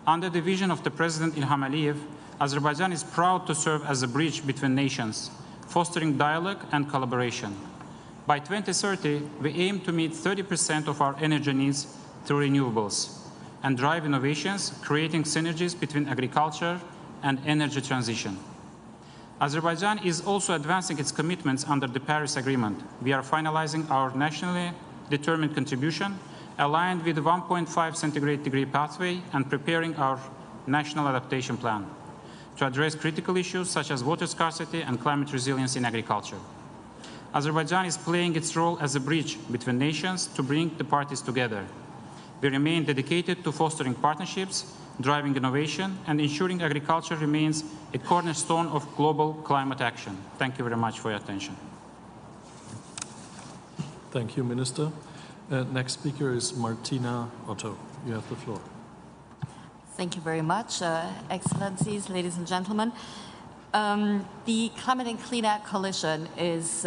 Under the vision of the President Ilham Aliyev, Azerbaijan is proud to serve as a bridge between nations, fostering dialogue and collaboration. By 2030, we aim to meet 30% of our energy needs through renewables and drive innovations, creating synergies between agriculture and energy transition. Azerbaijan is also advancing its commitments under the Paris Agreement. We are finalizing our nationally determined contribution, aligned with the 1.5 centigrade degree pathway, and preparing our national adaptation plan to address critical issues such as water scarcity and climate resilience in agriculture. Azerbaijan is playing its role as a bridge between nations to bring the parties together. We remain dedicated to fostering partnerships, driving innovation, and ensuring agriculture remains a cornerstone of global climate action. Thank you very much for your attention. Thank you, Minister. Next speaker is Martina Otto. You have the floor. Thank you very much, Excellencies, ladies and gentlemen. The Climate and Clean Air Coalition is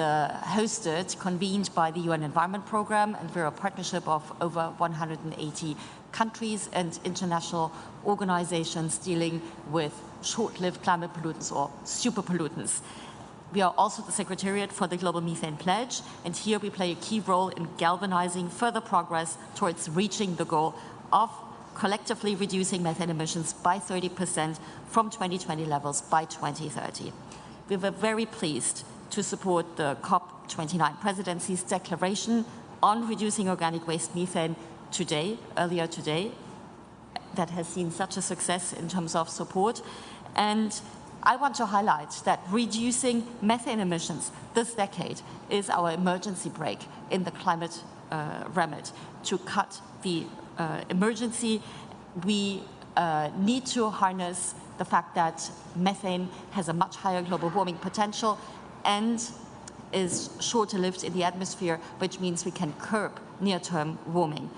convened by the UN Environment Programme, and we're a partnership of over 180 countries and international organizations dealing with short-lived climate pollutants or super pollutants. We are also the Secretariat for the Global Methane Pledge, and here we play a key role in galvanizing further progress towards reaching the goal of collectively reducing methane emissions by 30% from 2020 levels by 2030. We were very pleased to support the COP29 Presidency's declaration on reducing organic waste methane earlier today, that has seen such a success in terms of support. And I want to highlight that reducing methane emissions this decade is our emergency brake in the climate remit. To cut the emergency, we need to harness the fact that methane has a much higher global warming potential and is shorter-lived in the atmosphere, which means we can curb near-term warming.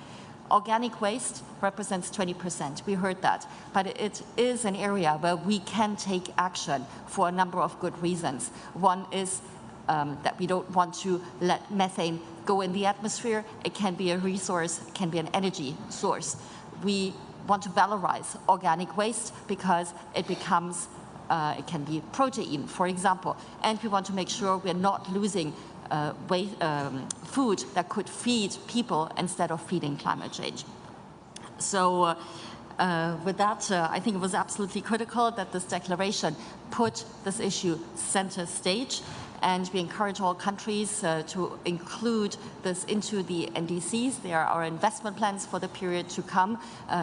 Organic waste represents 20%, we heard that, but it is an area where we can take action for a number of good reasons. One is that we don't want to let methane go in the atmosphere. It can be a resource, it can be an energy source. We want to valorize organic waste because it becomes, it can be protein, for example, and we want to make sure we're not losing food that could feed people instead of feeding climate change. So with that, I think it was absolutely critical that this declaration put this issue center stage, and we encourage all countries to include this into the NDCs. There are our investment plans for the period to come,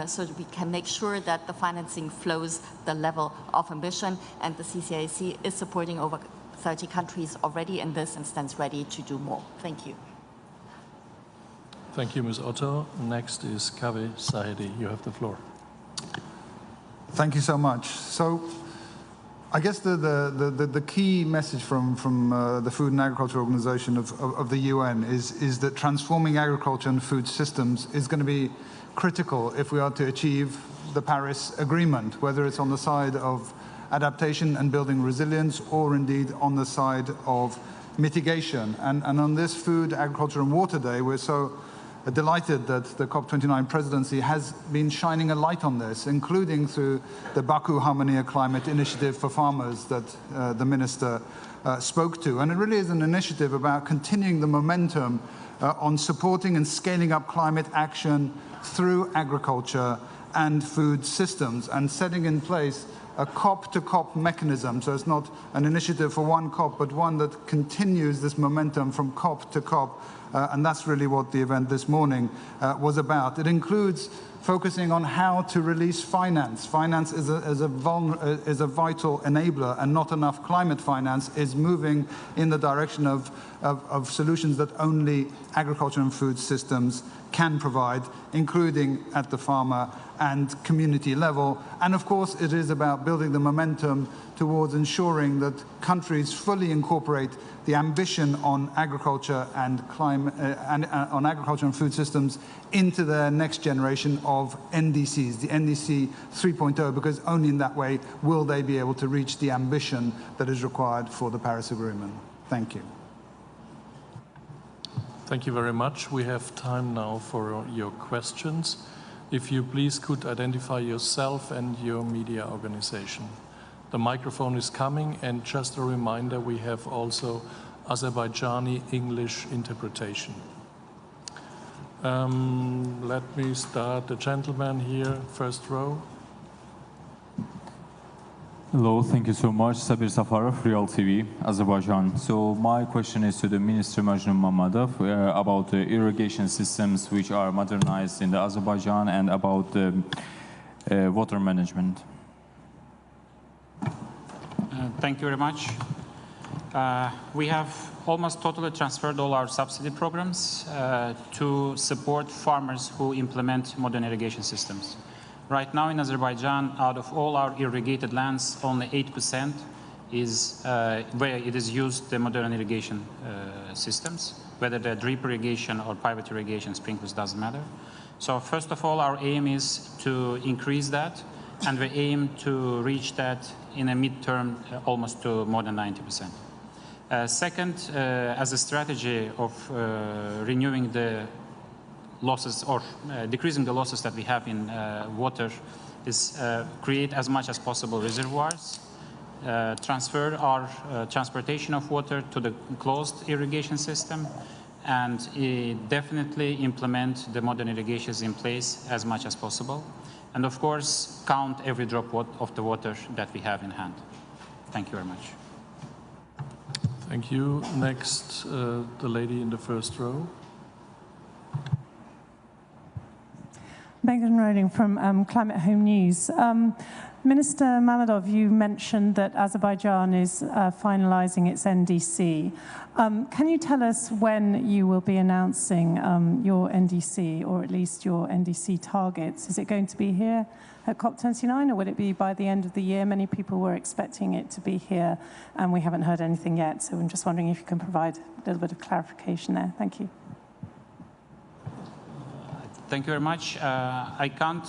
so that we can make sure that the financing flows the level of ambition, and the CCAC is supporting over 30 countries already in this and stands ready to do more. Thank you. Thank you, Ms. Otto. Next is Kaveh Sahedi. You have the floor. Thank you so much. So I guess the key message from the Food and Agriculture Organization of the UN is that transforming agriculture and food systems is going to be critical if we are to achieve the Paris Agreement, whether it's on the side of adaptation and building resilience, or indeed on the side of mitigation. And on this Food, Agriculture and Water Day, we're so delighted that the COP29 Presidency has been shining a light on this, including through the Baku Harmonia Climate Initiative for Farmers that the Minister spoke to. And it really is an initiative about continuing the momentum on supporting and scaling up climate action through agriculture and food systems, and setting in place a COP-to-COP mechanism. So it's not an initiative for one COP, but one that continues this momentum from COP to COP. And that's really what the event this morning was about. It includes focusing on how to release finance. Finance is a vital enabler, and not enough climate finance is moving in the direction of solutions that only agriculture and food systems can provide, including at the farmer and community level. And of course, it is about building the momentum towards ensuring that countries fully incorporate the ambition on agriculture and climate, on agriculture and food systems into their next generation of NDCs, the NDC 3.0, because only in that way will they be able to reach the ambition that is required for the Paris Agreement. Thank you. Thank you very much. We have time now for your questions. If you please could identify yourself and your media organization. The microphone is coming, and just a reminder, we have also Azerbaijani English interpretation. Let me start. The gentleman here, first row. Hello, thank you so much. Sabir Safarov, Real TV, Azerbaijan. So my question is to the Minister Majnun Mamadov about the irrigation systems which are modernized in the Azerbaijan and about the water management. Thank you very much. We have almost totally transferred all our subsidy programs to support farmers who implement modern irrigation systems. Right now in Azerbaijan, out of all our irrigated lands, only 8% is where it is used the modern irrigation systems, whether they're drip irrigation or pivot irrigation, sprinklers, doesn't matter. So first of all, our aim is to increase that, and we aim to reach that in a midterm almost to more than 90%. Second, as a strategy of renewing the losses or decreasing the losses that we have in water is create as much as possible reservoirs, transfer our transportation of water to the closed irrigation system, and definitely implement the modern irrigations in place as much as possible. And of course, count every drop of the water that we have in hand. Thank you very much. Thank you. Next, the lady in the first row. Megan Roding from Climate Home News. Minister Mamadov, you mentioned that Azerbaijan is finalizing its NDC. Can you tell us when you will be announcing your NDC, or at least your NDC targets? Is it going to be here at COP29, or will it be by the end of the year? Many people were expecting it to be here, and we haven't heard anything yet. So I'm just wondering if you can provide a little bit of clarification there. Thank you. Thank you very much. I can't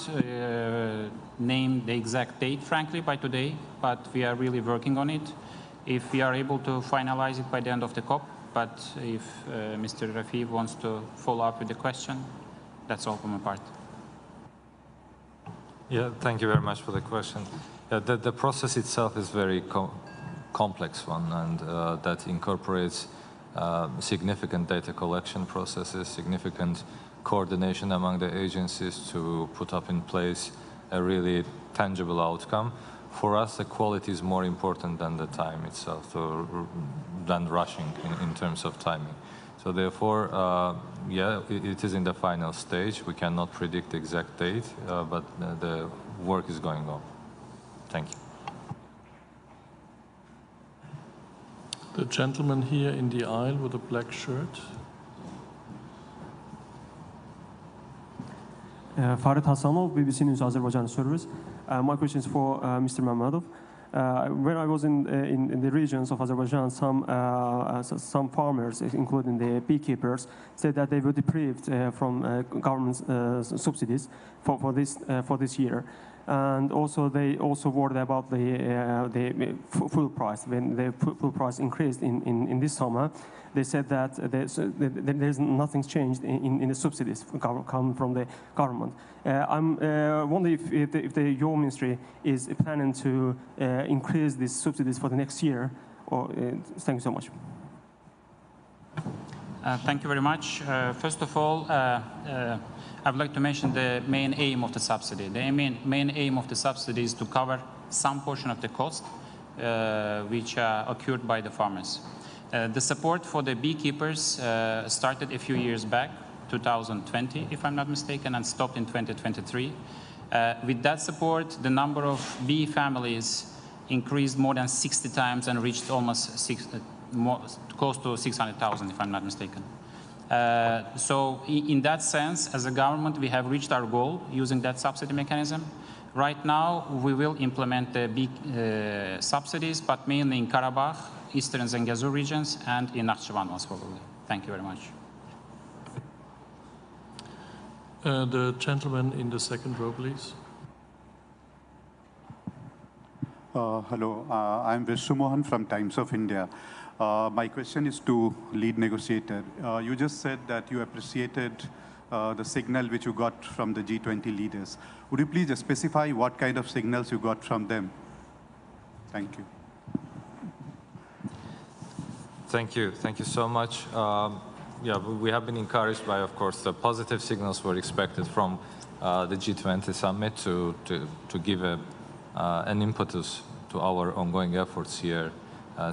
name the exact date, frankly, by today, but we are really working on it. If we are able to finalize it by the end of the COP, but if Mr. Rafiv wants to follow up with the question, that's all from my part. Yeah, thank you very much for the question. The process itself is very complex one, and that incorporates significant data collection processes, significant coordination among the agencies to put up in place a really tangible outcome. For us, the quality is more important than the time itself, than rushing in terms of timing. So therefore, yeah, it is in the final stage. We cannot predict the exact date, but the work is going on. Thank you. The gentleman here in the aisle with a black shirt. Farid Hassanov, BBC News Azerbaijan Service. My question is for Mr. Mamadov. When I was in the regions of Azerbaijan, some farmers, including the beekeepers, said that they were deprived from government subsidies for this year. And also, they also worried about the fuel price. When the fuel price increased in this summer, they said that there's nothing's changed in the subsidies coming from the government. I'm wondering if your ministry is planning to increase these subsidies for the next year. Or thank you so much. Thank you very much. First of all, I would like to mention the main aim of the subsidy. The main aim of the subsidy is to cover some portion of the cost which are occurred by the farmers. The support for the beekeepers started a few years back, 2020, if I'm not mistaken, and stopped in 2023. With that support, the number of bee families increased more than 60 times and reached almost close to 600,000, if I'm not mistaken. So in that sense, as a government, we have reached our goal using that subsidy mechanism. Right now, we will implement the big subsidies, but mainly in Karabakh, Eastern Zengezur regions, and in Nakhchivan, most probably. Thank you very much. The gentleman in the second row, please. Hello, I'm Vishnu Mohan from Times of India. My question is to lead negotiator. You just said that you appreciated the signal which you got from the G20 leaders. Would you please specify what kind of signals you got from them? Thank you. Thank you. Thank you so much. Yeah, we have been encouraged by, of course, the positive signals were expected from the G20 summit to give an impetus to our ongoing efforts here,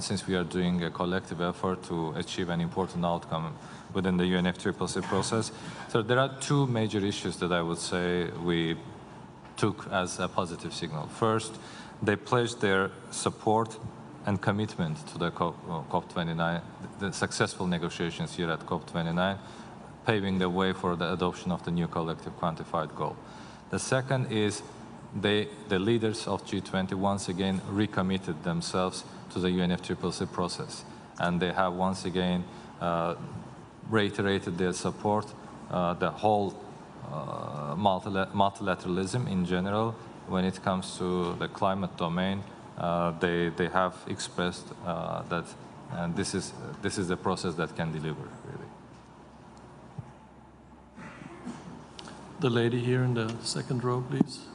since we are doing a collective effort to achieve an important outcome within the UNFCCC process. So there are two major issues that I would say we took as a positive signal. First, they pledged their support and commitment to the COP29, the successful negotiations here at COP29, paving the way for the adoption of the new collective quantified goal. The second is the leaders of G20 once again recommitted themselves to the UNFCCC process. And they have once again reiterated their support, the whole multilateralism in general. When it comes to the climate domain, they have expressed that, and this is the process that can deliver, really. The lady here in the second row, please.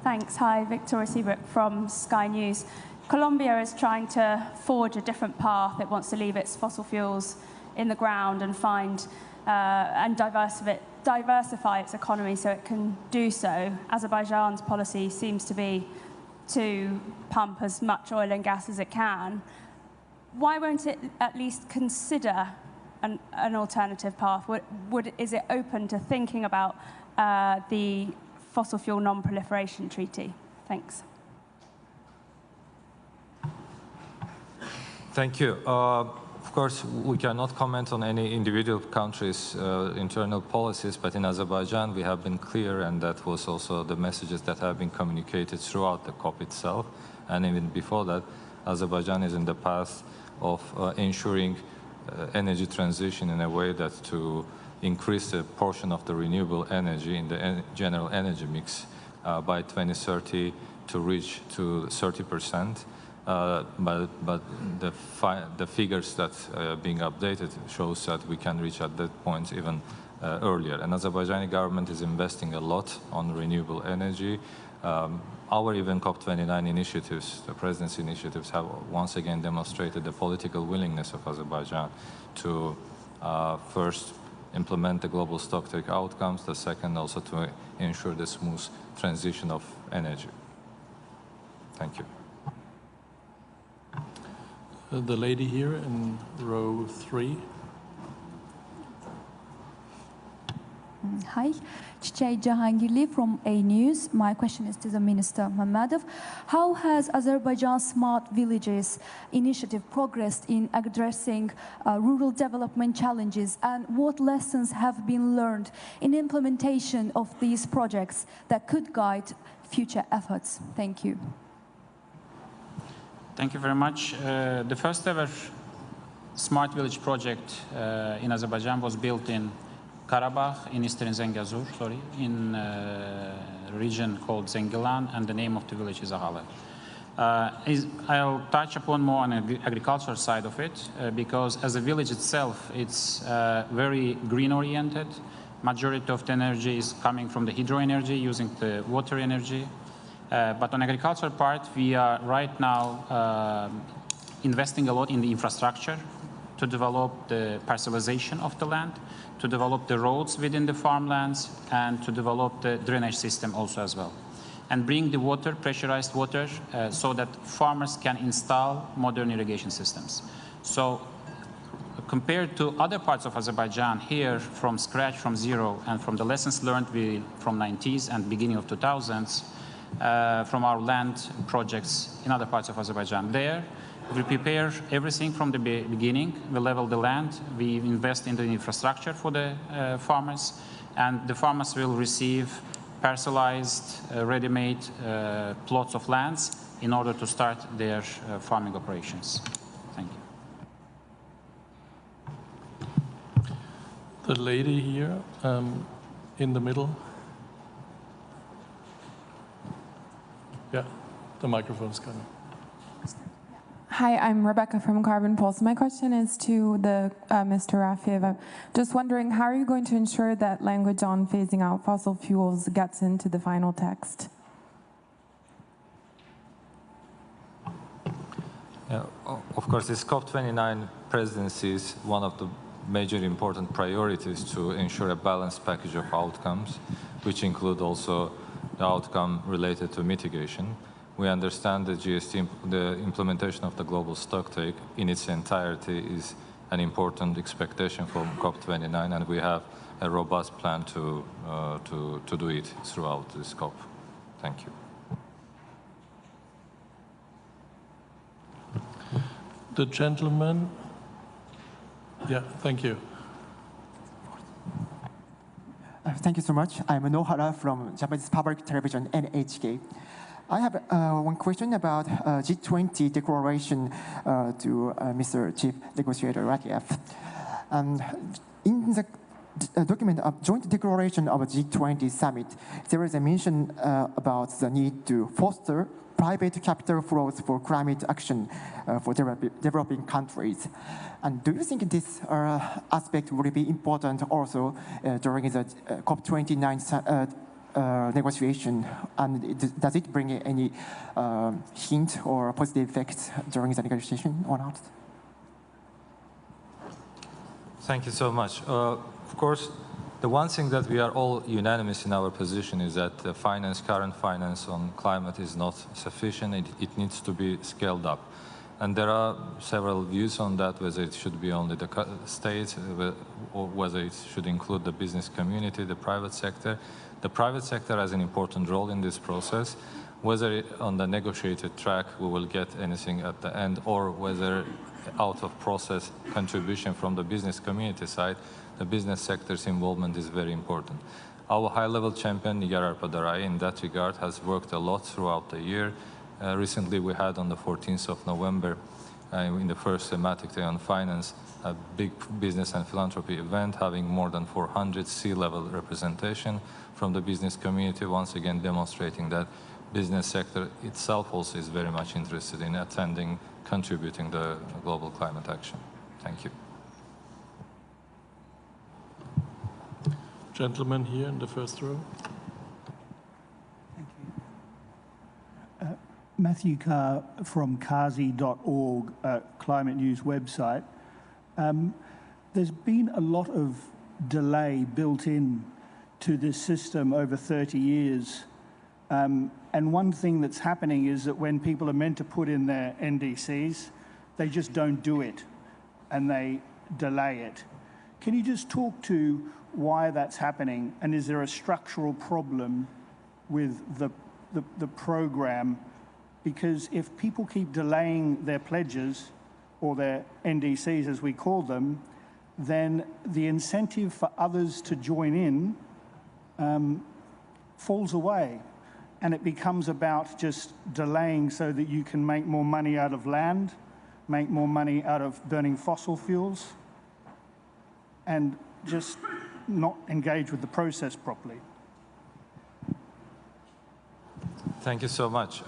Thanks. Hi, Victoria Seabrook from Sky News. Colombia is trying to forge a different path. It wants to leave its fossil fuels in the ground and find and diversify its economy so it can do so. Azerbaijan's policy seems to be to pump as much oil and gas as it can. Why won't it at least consider an alternative path? Is it open to thinking about the Fossil Fuel Non-Proliferation Treaty? Thanks. Thank you. Of course, we cannot comment on any individual country's internal policies, but in Azerbaijan we have been clear, and that was also the messages that have been communicated throughout the COP itself. And even before that, Azerbaijan is in the path of ensuring energy transition in a way that to increase the portion of the renewable energy in the general energy mix by 2030 to reach to 30%. But the figures that are being updated shows that we can reach at that point even earlier. And Azerbaijani government is investing a lot on renewable energy. Our even COP29 initiatives, the presidency initiatives, have once again demonstrated the political willingness of Azerbaijan to first implement the global stocktake outcomes, the second also to ensure the smooth transition of energy. Thank you. The lady here in row 3. Hi, Çiçek Cahangirli from A News. My question is to the Minister Mammadov. How has Azerbaijan Smart Villages initiative progressed in addressing rural development challenges, and what lessons have been learned in implementation of these projects that could guide future efforts? Thank you. Thank you very much. The first ever Smart Village project in Azerbaijan was built in Karabakh, in eastern Zengezur, in a region called Zengilan, and the name of the village is Ahale. I'll touch upon more on the agricultural side of it, because as a village itself, it's very green-oriented. Majority of the energy is coming from the hydro energy, using the water energy. But on agricultural part, we are right now investing a lot in the infrastructure to develop the parcelization of the land, to develop the roads within the farmlands, and to develop the drainage system also as well. And bring the water, pressurized water, so that farmers can install modern irrigation systems. So compared to other parts of Azerbaijan, here from scratch, from zero, and from the lessons learned from 90s and beginning of 2000s, from our land projects in other parts of Azerbaijan. There, we prepare everything from the beginning. We level the land. We invest in the infrastructure for the farmers. And the farmers will receive parcelized, ready-made plots of lands in order to start their farming operations. Thank you. The lady here in the middle. Yeah, the microphone's coming. Hi, I'm Rebecca from Carbon Pulse. My question is to Mr. Rafiev. I'm just wondering, how are you going to ensure that language on phasing out fossil fuels gets into the final text? Yeah, of course, this COP29 presidency is one of the major important priorities to ensure a balanced package of outcomes, which include also the outcome related to mitigation. We understand the GST, the implementation of the global stocktake in its entirety is an important expectation from COP29, and we have a robust plan to do it throughout this COP. Thank you. The gentleman. Yeah, thank you. Thank you so much. I'm Nohara from Japanese Public Television, NHK. I have one question about G20 declaration to Mr. Chief Negotiator Ratiev. In the document of joint declaration of a G20 summit, there is a mention about the need to foster private capital flows for climate action for developing countries. And do you think this aspect will be important also during the COP29 negotiation? And does it bring any hint or positive effects during the negotiation or not? Thank you so much. Of course, the one thing that we are all unanimous in our position is that the current finance on climate is not sufficient. It needs to be scaled up. And there are several views on that, whether it should be only the states or whether it should include the business community, the private sector. The private sector has an important role in this process. Whether on the negotiated track we will get anything at the end, or whether out of process contribution from the business community side, the business sector's involvement is very important. Our high-level champion, Nigar Arpadaray, in that regard has worked a lot throughout the year. Recently we had on the 14th of November, in the first thematic day on finance, a big business and philanthropy event having more than 400 C-level representation from the business community, once again demonstrating that business sector itself also is very much interested in attending, contributing to global climate action. Thank you. Gentleman here in the first row. Thank you. Matthew Carr from kazi.org, climate news website. There's been a lot of delay built in to this system over 30 years. And one thing that's happening is that when people are meant to put in their NDCs, they just don't do it and they delay it. Can you just talk to why that's happening, and is there a structural problem with the program? Because if people keep delaying their pledges, or their NDCs as we call them, then the incentive for others to join in falls away, and it becomes about just delaying so that you can make more money out of land, make more money out of burning fossil fuels, and just not engage with the process properly. Thank you so much.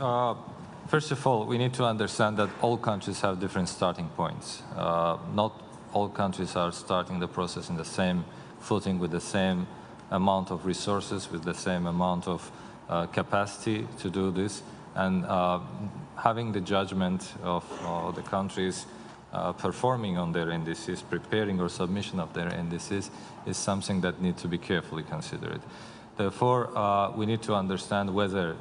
First of all, we need to understand that all countries have different starting points. Not all countries are starting the process in the same footing with the same amount of resources, with the same amount of capacity to do this. And having the judgment of the countries performing on their NDCs, preparing or submission of their NDCs is something that needs to be carefully considered. Therefore, we need to understand whether,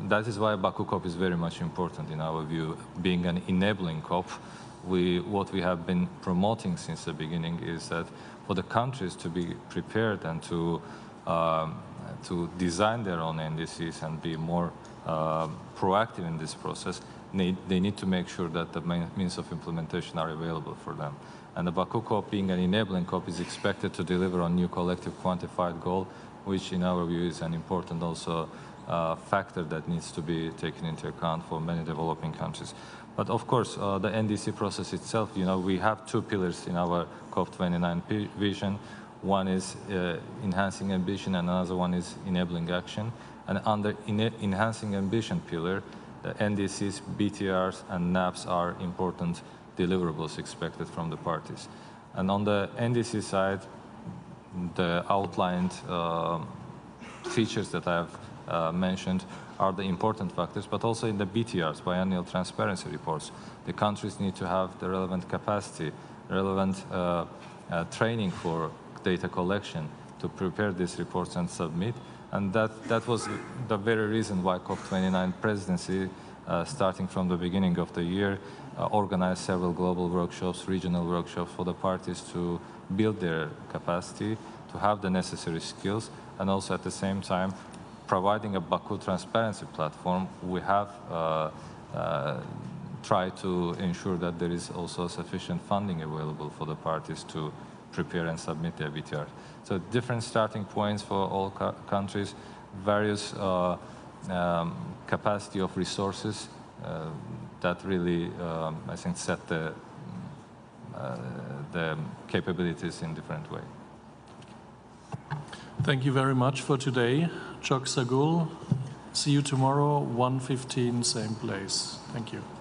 that is why Baku COP is very much important in our view, being an enabling COP. What we have been promoting since the beginning is that for the countries to be prepared and to design their own NDCs and be more proactive in this process, they need to make sure that the means of implementation are available for them. And the Baku COP, being an enabling COP, is expected to deliver on new collective quantified goal, which in our view is an important also factor that needs to be taken into account for many developing countries. But of course, the NDC process itself, we have two pillars in our COP29 vision. One is enhancing ambition and another one is enabling action. And under enhancing ambition pillar, the NDCs, BTRs, and NAPs are important deliverables expected from the parties. And on the NDC side, the outlined features that I have mentioned are the important factors, but also in the BTRs, biannual transparency reports, the countries need to have the relevant capacity, relevant training for data collection to prepare these reports and submit. And that was the very reason why COP29 Presidency, starting from the beginning of the year, organized several global workshops, regional workshops for the parties to build their capacity, to have the necessary skills, and also at the same time providing a Baku transparency platform. We have tried to ensure that there is also sufficient funding available for the parties to prepare and submit their BTR. So different starting points for all countries, various capacity of resources that really, I think, set the capabilities in different way. Thank you very much for today. Chok Sagul. See you tomorrow, 1:15, same place. Thank you.